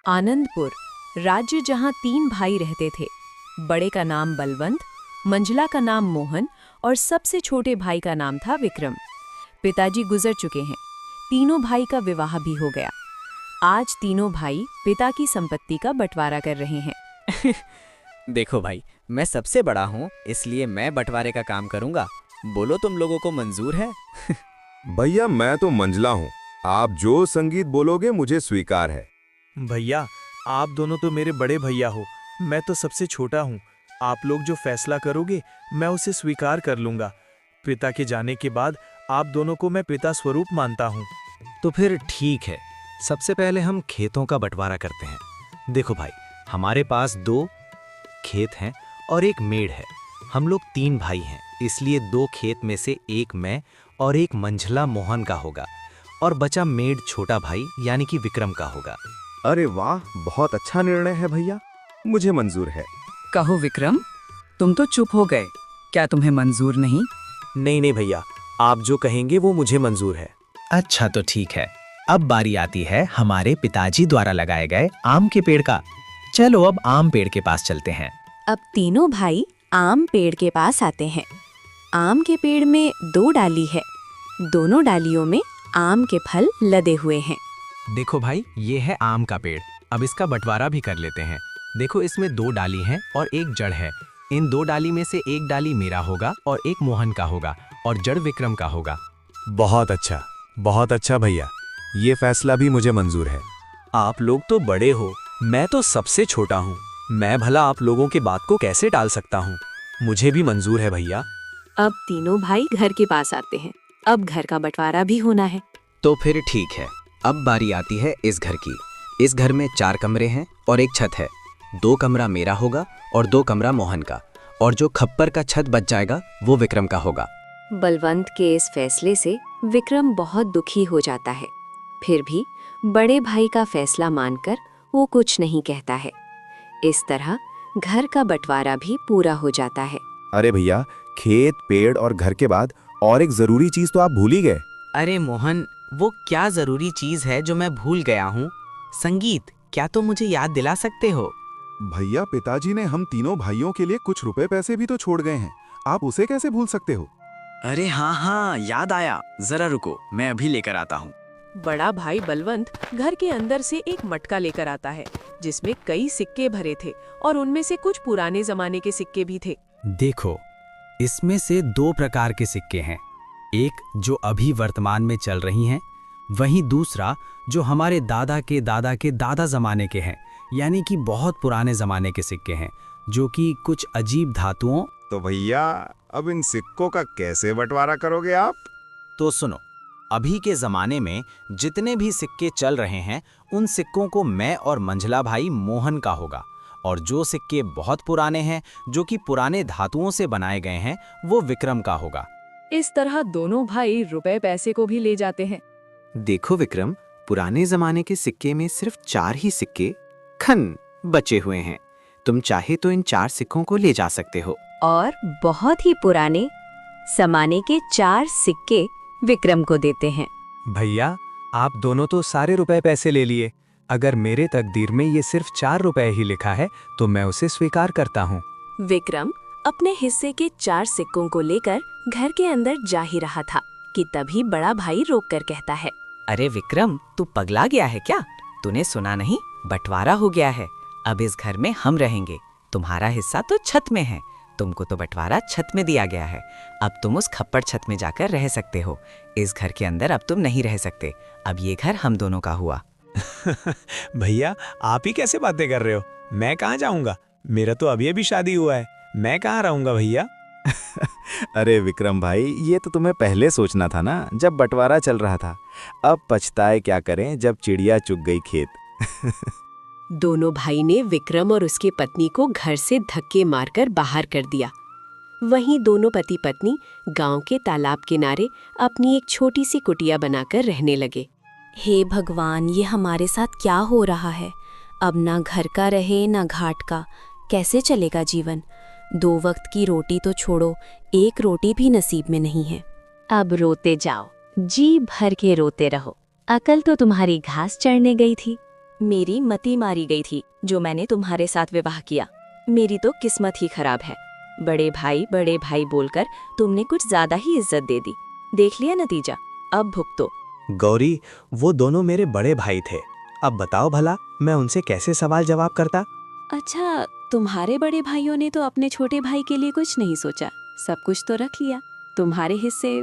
आनंदपुर, राज्य जहां 3 भाई रहते थे। बड़े का नाम बलवंत, मंझला का नाम मोहन और सबसे छोटे भाई का नाम था विक्रम। पिताजी गुजर चुके हैं। तीनों भाई का विवाह भी हो गया। आज तीनों भाई पिता की संपत्ति का बंटवारा कर रहे हैं। देखो भाई, मैं सबसे बड़ा हूँ, इसलिए मैं बंटवारे का काम करूँगा। बोलो तुम लोगों को मंजूर है? भैया मैं तो मंझला हूँ, आप जो संगीत बोलोगे मुझे स्वीकार है। भैया आप दोनों तो मेरे बड़े भैया हो, मैं तो सबसे छोटा हूँ। आप लोग जो फैसला करोगे मैं उसे स्वीकार कर लूँगा। पिता के जाने के बाद आप दोनों को मैं पिता स्वरूप मानता हूँ। तो फिर ठीक है, सबसे पहले हम खेतों का बंटवारा करते हैं। देखो भाई, हमारे पास 2 खेत हैं और 1 मेड़ है। हम लोग 3 भाई हैं, इसलिए 2 खेत में से 1 मैं और 1 मंझला मोहन का होगा और बचा मेड़ छोटा भाई यानी कि विक्रम का होगा। अरे वाह, बहुत अच्छा निर्णय है भैया, मुझे मंजूर है। कहो विक्रम, तुम तो चुप हो गए, क्या तुम्हें मंजूर नहीं? नहीं भैया, आप जो कहेंगे वो मुझे मंजूर है। अच्छा तो ठीक है, अब बारी आती है हमारे पिताजी द्वारा लगाए गए आम के पेड़ का। चलो अब आम पेड़ के पास चलते हैं। अब तीनों भाई आम पेड़ के पास आते हैं। आम के पेड़ में 2 डाली है। दोनों डालियों में आम के फल लदे हुए हैं। देखो भाई, ये है आम का पेड़। अब इसका बंटवारा भी कर लेते हैं। देखो, इसमें 2 डाली हैं और 1 जड़ है। इन 2 डाली में से 1 डाली मेरा होगा और 1 मोहन का होगा और जड़ विक्रम का होगा। बहुत अच्छा भैया, ये फैसला भी मुझे मंजूर है। आप लोग तो बड़े हो, मैं तो सबसे छोटा हूँ। मैं भला आप लोगों की बात को कैसे टाल सकता हूँ? मुझे भी मंजूर है भैया। अब तीनों भाई घर के पास आते हैं। अब घर का बंटवारा भी होना है। तो फिर ठीक है, अब बारी आती है इस घर की। इस घर में 4 कमरे हैं और 1 छत है। 2 कमरा मेरा होगा और 2 कमरा मोहन का, और जो खप्पर का छत बच जाएगा वो विक्रम का होगा। बलवंत के इस फैसले से विक्रम बहुत दुखी हो जाता है। फिर भी बड़े भाई का फैसला मानकर वो कुछ नहीं कहता है। इस तरह घर का बंटवारा भी पूरा हो जाता है। अरे भैया, खेत, पेड़ और घर के बाद और एक जरूरी चीज तो आप भूल ही गए। अरे मोहन, वो क्या जरूरी चीज है जो मैं भूल गया हूँ? संगीत, क्या तुम मुझे याद दिला सकते हो? भैया, पिताजी ने हम तीनों भाइयों के लिए कुछ रुपए पैसे भी तो छोड़ गए हैं, आप उसे कैसे भूल सकते हो? अरे हाँ, याद आया। जरा रुको, मैं अभी लेकर आता हूँ। बड़ा भाई बलवंत घर के अंदर से एक मटका लेकर आता है जिसमें कई सिक्के भरे थे और उनमें से कुछ पुराने जमाने के सिक्के भी थे। देखो, इसमें से 2 प्रकार के सिक्के हैं। एक जो अभी वर्तमान में चल रही हैं, वहीं दूसरा जो हमारे दादा के दादा जमाने के हैं, यानी कि बहुत पुराने जमाने के सिक्के हैं, जो कि कुछ अजीब धातुओं। तो भैया, अब इन सिक्कों का कैसे बंटवारा करोगे आप? तो सुनो, अभी के जमाने में जितने भी सिक्के चल रहे हैं, उन सिक्कों को मैं और मंझला भाई मोहन का होगा, और जो सिक्के बहुत पुराने हैं, जो कि पुराने धातुओं से बनाए गए हैं, वो विक्रम का होगा। इस तरह दोनों भाई रुपए पैसे को भी ले जाते हैं। देखो विक्रम, पुराने जमाने के सिक्के में सिर्फ 4 ही सिक्के खन बचे हुए हैं। तुम चाहे तो इन 4 सिक्कों को ले जा सकते हो। और बहुत ही पुराने जमाने के 4 सिक्के विक्रम को देते हैं। भैया, आप दोनों तो सारे रुपए पैसे ले लिए। अगर मेरे तकदीर में ये सिर्फ 4 रुपए ही लिखा है तो मैं उसे स्वीकार करता हूँ। विक्रम अपने हिस्से के 4 सिक्कों को लेकर घर के अंदर जा ही रहा था कि तभी बड़ा भाई रोककर कहता है, अरे विक्रम, तू पगला गया है क्या? तूने सुना नहीं? बंटवारा हो गया है। अब इस घर में हम रहेंगे। तुम्हारा हिस्सा तो छत में है। तुमको तो बंटवारा छत में दिया गया है। अब तुम उस खप्पड़ छत में जाकर रह सकते हो। इस घर के अंदर अब तुम नहीं रह सकते। अब ये घर हम दोनों का हुआ। भैया, आप ही कैसे बातें कर रहे हो? मैं कहाँ जाऊंगा? मेरा तो अभी शादी हुआ है, मैं कहाँ रहूंगा भैया? अरे विक्रम भाई, ये तो तुम्हें पहले सोचना था ना, जब बंटवारा चल रहा था। अब पछताए क्या करें जब चिड़िया चुग गई खेत। दोनों भाई ने विक्रम और उसकी पत्नी को घर से धक्के मारकर बाहर कर दिया। वहीं दोनों पति पत्नी गांव के तालाब किनारे अपनी एक छोटी सी कुटिया बनाकर रहने लगे। हे भगवान, ये हमारे साथ क्या हो रहा है? अब ना घर का रहे ना घाट का, कैसे चलेगा जीवन? 2 वक्त की रोटी तो छोड़ो, 1 रोटी भी नसीब में नहीं है। अब रोते जाओ, जी भर के रोते रहो। अकल तो तुम्हारी घास चढ़ने गई थी। मेरी मति मारी गई थी जो मैंने तुम्हारे साथ विवाह किया। मेरी तो किस्मत ही खराब है। बड़े भाई बोलकर तुमने कुछ ज्यादा ही इज्जत दे दी। देख लिया नतीजा, अब भुगतो। गौरी, वो दोनों मेरे बड़े भाई थे। अब बताओ भला मैं उनसे कैसे सवाल जवाब करता। अच्छा, तुम्हारे बड़े भाइयों ने तो अपने छोटे भाई के लिए कुछ नहीं सोचा, सब कुछ तो रख लिया। तुम्हारे हिस्से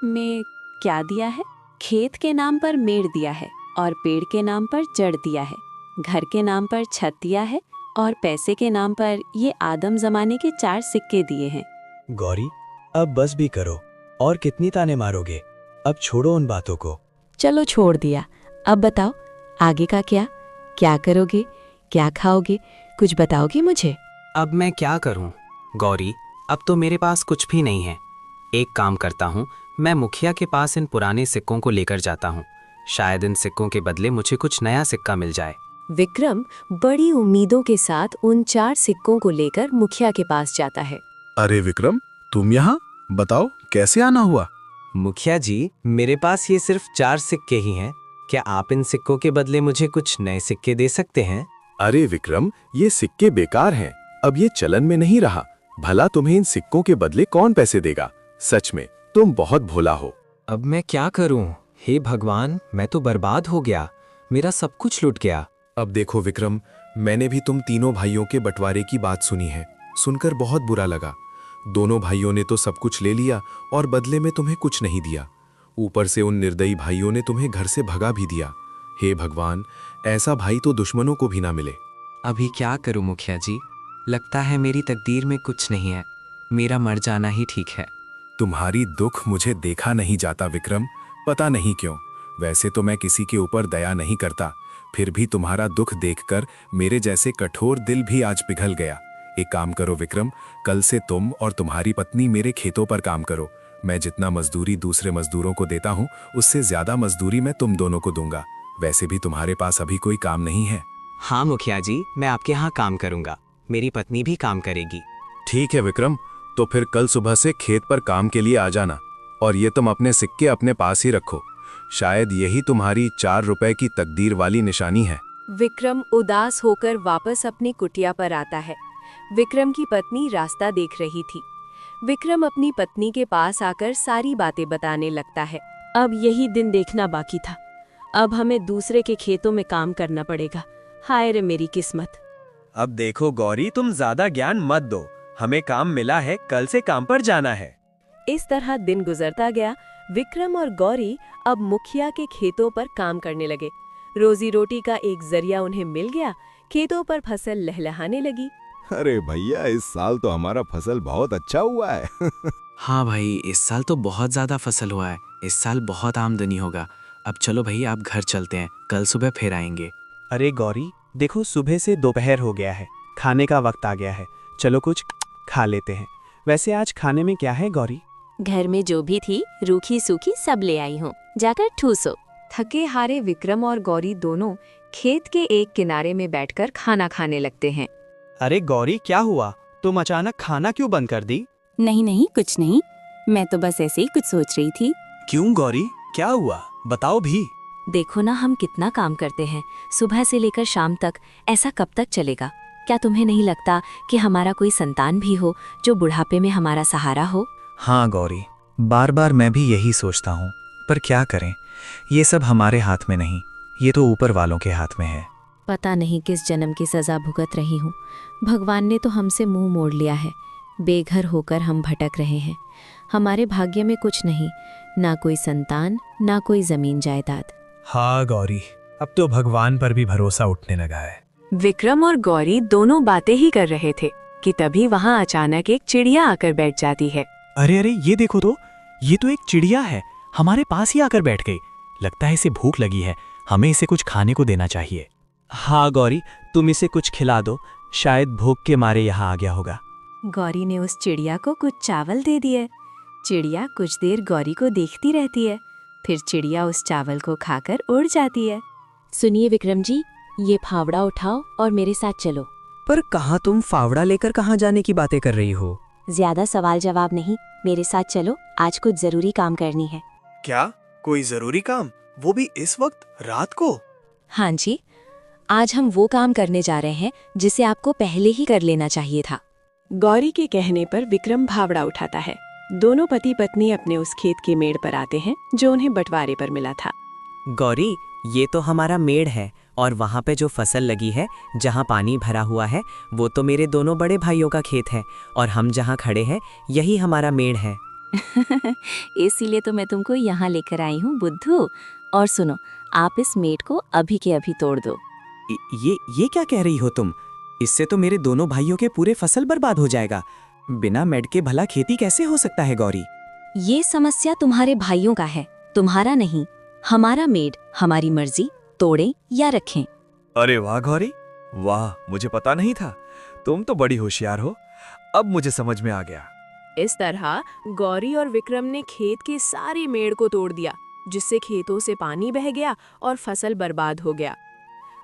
में क्या दिया है? खेत के नाम पर मेड़ दिया है और पेड़ के नाम पर जड़ दिया है, घर के नाम पर छत दिया है और पैसे के नाम पर ये आदम जमाने के 4 सिक्के दिए हैं। गौरी, अब बस भी करो, और कितनी ताने मारोगे? अब छोड़ो उन बातों को। चलो छोड़ दिया, अब बताओ आगे का क्या करोगे, क्या खाओगे, कुछ बताओगे मुझे? अब मैं क्या करूं? गौरी, अब तो मेरे पास कुछ भी नहीं है। एक काम करता हूं, मैं मुखिया के पास इन पुराने सिक्कों को लेकर जाता हूं। शायद इन सिक्कों के बदले मुझे कुछ नया सिक्का मिल जाए। विक्रम बड़ी उम्मीदों के साथ उन 4 सिक्कों को लेकर मुखिया के पास जाता है। अरे विक्रम, तुम यहाँ? बताओ कैसे आना हुआ? मुखिया जी, मेरे पास ये सिर्फ 4 सिक्के ही हैं। क्या आप इन सिक्कों के बदले मुझे कुछ नए सिक्के दे सकते हैं? अरे विक्रम, ये सिक्के बेकार हैं, अब ये चलन में नहीं रहा। भला तुम्हें इन सिक्कों के बदले कौन पैसे देगा? सच में तुम बहुत भोला हो। अब मैं क्या करूं? हे भगवान, मैं तो बर्बाद हो गया, मेरा सब कुछ लुट गया। अब देखो विक्रम, मैंने भी तुम तीनों भाइयों के बंटवारे की बात सुनी है। सुनकर बहुत बुरा लगा। दोनों भाइयों ने तो सब कुछ ले लिया और बदले में तुम्हें कुछ नहीं दिया। ऊपर से उन निर्दयी भाइयों ने तुम्हें घर से भगा भी दिया। हे भगवान, ऐसा भाई तो दुश्मनों को भी ना मिले। अभी क्या करूं मुखिया जी? लगता है मेरी तकदीर में कुछ नहीं है, मेरा मर जाना ही ठीक है। तुम्हारी दुख मुझे देखा नहीं जाता विक्रम, पता नहीं क्यों। वैसे तो मैं किसी के ऊपर दया नहीं करता, फिर भी तुम्हारा दुख देखकर मेरे जैसे कठोर दिल भी आज पिघल गया। एक काम करो विक्रम, कल से तुम और तुम्हारी पत्नी मेरे खेतों पर काम करो। मैं जितना मजदूरी दूसरे मजदूरों को देता हूँ, उससे ज्यादा मजदूरी मैं तुम दोनों को दूंगा। वैसे भी तुम्हारे पास अभी कोई काम नहीं है। हाँ मुखिया जी, मैं आपके यहाँ काम करूंगा, मेरी पत्नी भी काम करेगी। ठीक है विक्रम, तो फिर कल सुबह से खेत पर काम के लिए आ जाना। और ये तुम अपने सिक्के अपने पास ही रखो, शायद यही तुम्हारी 4 रुपए की तकदीर वाली निशानी है। विक्रम उदास होकर वापस अपनी कुटिया पर आता है। विक्रम की पत्नी रास्ता देख रही थी। विक्रम अपनी पत्नी के पास आकर सारी बातें बताने लगता है। अब यही दिन देखना बाकी था, अब हमें दूसरे के खेतों में काम करना पड़ेगा। हाय रे मेरी किस्मत। अब देखो गौरी, तुम ज्यादा ज्ञान मत दो, हमें काम मिला है, कल से काम पर जाना है। इस तरह दिन गुजरता गया। विक्रम और गौरी अब मुखिया के खेतों पर काम करने लगे। रोजी रोटी का एक जरिया उन्हें मिल गया। खेतों पर फसल लहलहाने लगी। अरे भैया, इस साल तो हमारा फसल बहुत अच्छा हुआ है। हाँ भाई, इस साल तो बहुत ज्यादा फसल हुआ है, इस साल बहुत आमदनी होगा। अब चलो भाई, आप घर चलते हैं, कल सुबह फिर आएंगे। अरे गौरी, देखो सुबह से दोपहर हो गया है, खाने का वक्त आ गया है, चलो कुछ खा लेते हैं। वैसे आज खाने में क्या है गौरी? घर में जो भी थी रूखी सूखी सब ले आई हूँ, जाकर ठूसो। थके हारे विक्रम और गौरी दोनों खेत के एक किनारे में बैठकर खाना खाने लगते हैं। अरे गौरी, क्या हुआ? तुम अचानक खाना क्यों बंद कर दी? नहीं कुछ नहीं, मैं तो बस ऐसे ही कुछ सोच रही थी। क्यों गौरी, क्या हुआ? बताओ भी। देखो ना, हम कितना काम करते हैं, सुबह से लेकर शाम तक, ऐसा कब तक चलेगा? क्या तुम्हें नहीं लगता कि हमारा कोई संतान भी हो जो बुढ़ापे में हमारा सहारा हो? हाँ गौरी, बार बार मैं भी यही सोचता हूँ, पर क्या करें, ये सब हमारे हाथ में नहीं, ये तो ऊपर वालों के हाथ में है। पता नहीं किस जन्म की सजा भुगत रही हूँ। भगवान ने तो हमसे मुंह मोड़ लिया है। बेघर होकर हम भटक रहे हैं। हमारे भाग्य में कुछ नहीं, ना कोई संतान, ना कोई जमीन जायदाद। हाँ गौरी, अब तो भगवान पर भी भरोसा उठने लगा है। विक्रम और गौरी दोनों बातें ही कर रहे थे कि तभी वहां अचानक एक चिड़िया आकर बैठ जाती है। अरे अरे, ये देखो तो, ये तो एक चिड़िया है, हमारे पास ही आकर बैठ गई। लगता है इसे भूख लगी है, हमें इसे कुछ खाने को देना चाहिए। हाँ गौरी, तुम इसे कुछ खिला दो, शायद भूख के मारे यहाँ आ गया होगा। गौरी ने उस चिड़िया को कुछ चावल दे दिए। चिड़िया कुछ देर गौरी को देखती रहती है, फिर चिड़िया उस चावल को खाकर उड़ जाती है। सुनिए विक्रम जी, ये फावड़ा उठाओ और मेरे साथ चलो। पर कहाँ तुम फावड़ा लेकर कहाँ जाने की बातें कर रही हो? ज्यादा सवाल जवाब नहीं, मेरे साथ चलो, आज कुछ जरूरी काम करनी है। क्या? कोई जरूरी काम? वो भी इस वक्त रात को? हाँ जी, आज हम वो काम करने जा रहे हैं जिसे आपको पहले ही कर लेना चाहिए था। गौरी के कहने पर विक्रम भावड़ा उठाता है। दोनों पति पत्नी अपने उस खेत के मेड़ पर आते हैं जो उन्हें बंटवारे पर मिला था। गौरी, ये तो हमारा मेड़ है और वहाँ पे जो फसल लगी है, जहाँ पानी भरा हुआ है, वो तो मेरे दोनों बड़े भाइयों का खेत है और हम जहाँ खड़े हैं यही हमारा मेड़ है। इसीलिए तो मैं तुमको यहाँ लेकर आई हूँ बुद्धू। और सुनो, आप इस मेड़ को अभी के अभी तोड़ दो। ये क्या कह रही हो तुम? इससे तो मेरे दोनों भाइयों के पूरे फसल बर्बाद हो जाएगा। बिना मेड़ के भला खेती कैसे हो सकता है गौरी? ये समस्या तुम्हारे भाइयों का है, तुम्हारा नहीं। हमारा मेड़ हमारी मर्जी, तोड़ें या रखें। अरे वाह गौरी, वाह, मुझे पता नहीं था। तुम तो बड़ी होशियार हो, अब मुझे समझ में आ गया। इस तरह गौरी और विक्रम ने खेत के सारे मेड़ को तोड़ दिया, जिससे खेतों से पानी बह गया और फसल बर्बाद हो गया।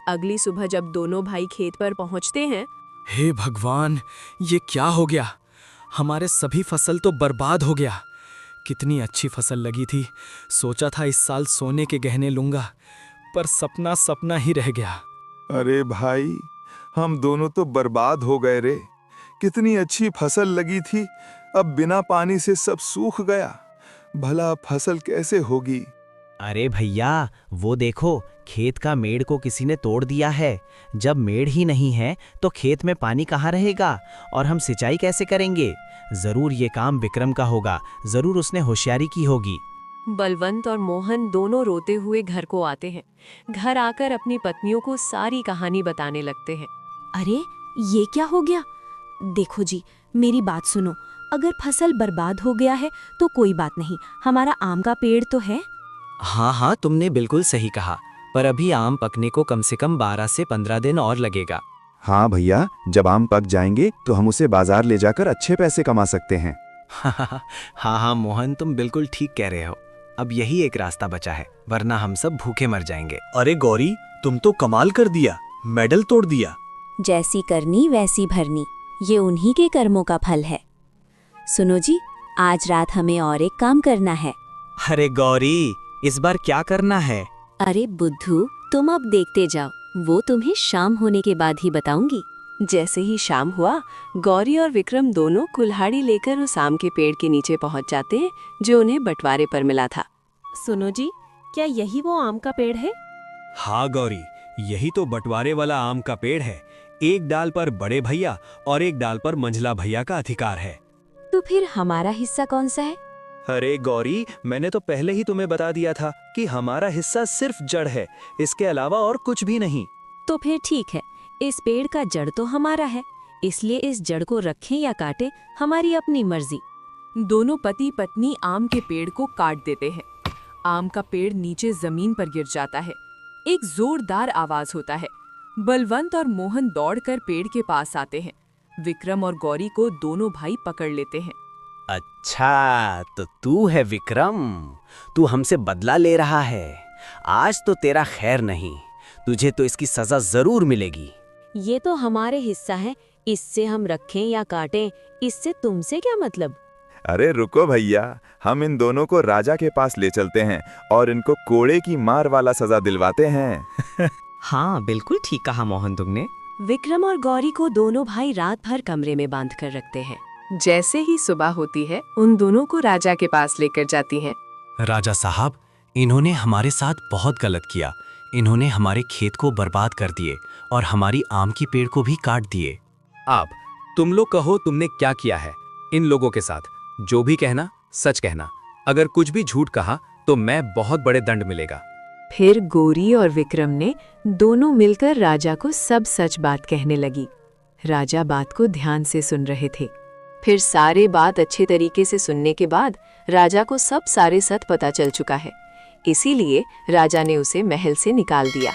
अगली सुबह जब दोनों भाई खेत पर पहुंचते हैं, हे भगवान, ये क्या हो गया? हमारे सभी फसल तो बर्बाद हो गया। कितनी अच्छी फसल लगी थी। सोचा था इस साल सोने के गहने लूंगा, पर सपना सपना ही रह गया। अरे भाई, हम दोनों तो बर्बाद हो गए रे। कितनी अच्छी फसल लगी थी, अब बिना पानी से सब सूख गया। भला फसल कैसे होगी? अरे भैया, वो देखो, खेत का मेड़ को किसी ने तोड़ दिया है। जब मेड़ ही नहीं है तो खेत में पानी कहाँ रहेगा और हम सिंचाई कैसे करेंगे? जरूर ये काम विक्रम का होगा, जरूर उसने होशियारी की होगी। बलवंत और मोहन दोनों रोते हुए घर को आते हैं। घर आकर अपनी पत्नियों को सारी कहानी बताने लगते हैं। अरे ये क्या हो गया? देखो जी, मेरी बात सुनो। अगर फसल बर्बाद हो गया है तो कोई बात नहीं, हमारा आम का पेड़ तो है। हाँ, तुमने बिल्कुल सही कहा, पर अभी आम पकने को कम से कम 12 से 15 दिन और लगेगा। हाँ भैया, जब आम पक जाएंगे तो हम उसे बाजार ले जाकर अच्छे पैसे कमा सकते हैं। हाँ मोहन, तुम बिल्कुल ठीक कह रहे हो। अब यही एक रास्ता बचा है, वरना हम सब भूखे मर जाएंगे। अरे गौरी, तुम तो कमाल कर दिया, मेडल तोड़ दिया। जैसी करनी वैसी भरनी, ये उन्हीं के कर्मों का फल है। सुनो जी, आज रात हमें और एक काम करना है। अरे गौरी, इस बार क्या करना है? अरे बुद्धू, तुम अब देखते जाओ, वो तुम्हें शाम होने के बाद ही बताऊंगी। जैसे ही शाम हुआ, गौरी और विक्रम दोनों कुल्हाड़ी लेकर उस आम के पेड़ के नीचे पहुंच जाते हैं जो उन्हें बंटवारे पर मिला था। सुनो जी, क्या यही वो आम का पेड़ है? हाँ गौरी, यही तो बंटवारे वाला आम का पेड़ है। एक डाल पर बड़े भैया और एक डाल पर मंझला भैया का अधिकार है। तो फिर हमारा हिस्सा कौन सा है? अरे गौरी, मैंने तो पहले ही तुम्हें बता दिया था कि हमारा हिस्सा सिर्फ जड़ है, इसके अलावा और कुछ भी नहीं। तो फिर ठीक है, इस पेड़ का जड़ तो हमारा है, इसलिए इस जड़ को रखें या काटें, हमारी अपनी मर्जी। दोनों पति पत्नी आम के पेड़ को काट देते हैं। आम का पेड़ नीचे जमीन पर गिर जाता है। एक जोरदार आवाज होता है। बलवंत और मोहन दौड़कर पेड़ के पास आते हैं। विक्रम और गौरी को दोनों भाई पकड़ लेते हैं। अच्छा, तो तू है विक्रम, तू हमसे बदला ले रहा है। आज तो तेरा खैर नहीं, तुझे तो इसकी सजा जरूर मिलेगी। ये तो हमारे हिस्सा है, इससे हम रखें या काटें, इससे तुमसे क्या मतलब? अरे रुको भैया, हम इन दोनों को राजा के पास ले चलते हैं और इनको कोड़े की मार वाला सजा दिलवाते हैं। हाँ, बिल्कुल ठीक कहा मोहन तुमने। विक्रम और गौरी को दोनों भाई रात भर कमरे में बांध कर रखते हैं। जैसे ही सुबह होती है, उन दोनों को राजा के पास लेकर जाती हैं। राजा साहब, इन्होंने हमारे साथ बहुत गलत किया। इन्होंने हमारे खेत को बर्बाद कर दिए और हमारी आम की पेड़ को भी काट दिए। आप तुम लोग कहो तुमने क्या किया है इन लोगों के साथ। जो भी कहना सच कहना, अगर कुछ भी झूठ कहा तो मैं बहुत बड़े दंड मिलेगा। फिर गौरी और विक्रम ने दोनों मिलकर राजा को सब सच बात कहने लगी। राजा बात को ध्यान से सुन रहे थे। फिर सारे बात अच्छे तरीके से सुनने के बाद राजा को सब सारे सच पता चल चुका है। इसीलिए राजा ने उसे महल से निकाल दिया।